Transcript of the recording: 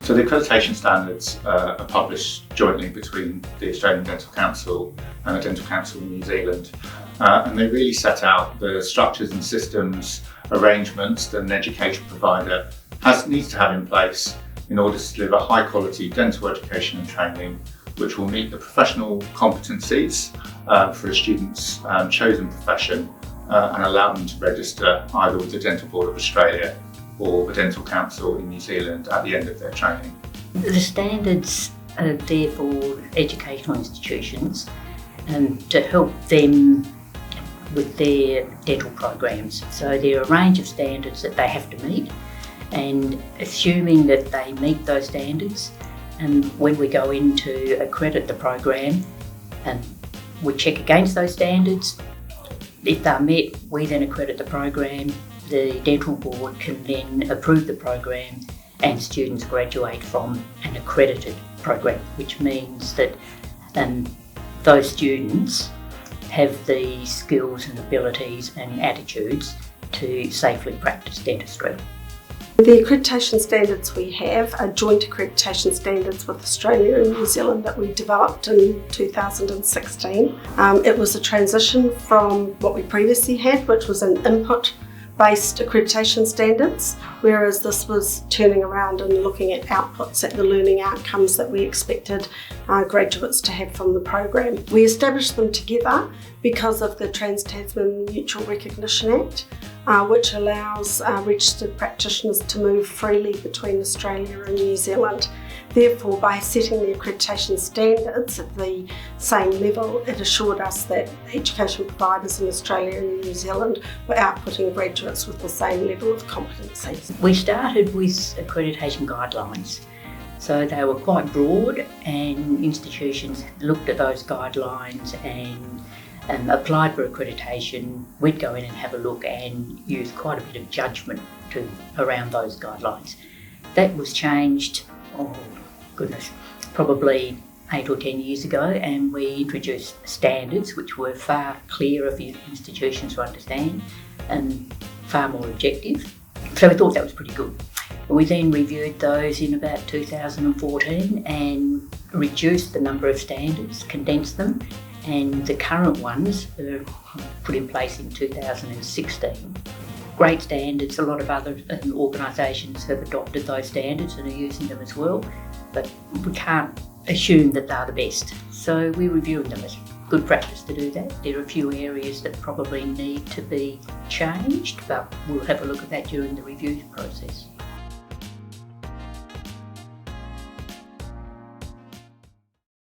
So the accreditation standards are published jointly between the Australian Dental Council and the Dental Council in New Zealand, and they really set out the structures and systems arrangements that an education provider needs to have in place in order to deliver high quality dental education and training which will meet the professional competencies for a student's chosen profession and allow them to register either with the Dental Board of Australia or the Dental Council in New Zealand at the end of their training. The standards are there for educational institutions to help them with their dental programs. So there are a range of standards that they have to meet, and assuming that they meet those standards, and when we go in to accredit the program, we check against those standards. If they're met, we then accredit the program. The dental board can then approve the program and students graduate from an accredited program, which means that those students have the skills and abilities and attitudes to safely practice dentistry. The accreditation standards we have are joint accreditation standards with Australia and New Zealand that we developed in 2016. It was a transition from what we previously had, which was an input-based accreditation standards, whereas this was turning around and looking at outputs, at the learning outcomes that we expected graduates to have from the program. We established them together because of the Trans-Tasman Mutual Recognition Act, which allows registered practitioners to move freely between Australia and New Zealand. Therefore, by setting the accreditation standards at the same level, it assured us that education providers in Australia and New Zealand were outputting graduates with the same level of competencies. We started with accreditation guidelines. So they were quite broad, and institutions looked at those guidelines and applied for accreditation. We'd go in and have a look and use quite a bit of judgment around those guidelines. That was changed, probably 8 or 10 years ago, and we introduced standards which were far clearer for institutions to understand and far more objective. So we thought that was pretty good. We then reviewed those in about 2014 and reduced the number of standards, condensed them, and the current ones were put in place in 2016. Great standards, a lot of other organisations have adopted those standards and are using them as well, but we can't assume that they're the best. So we're reviewing them as good practice to do that. There are a few areas that probably need to be changed, but we'll have a look at that during the review process.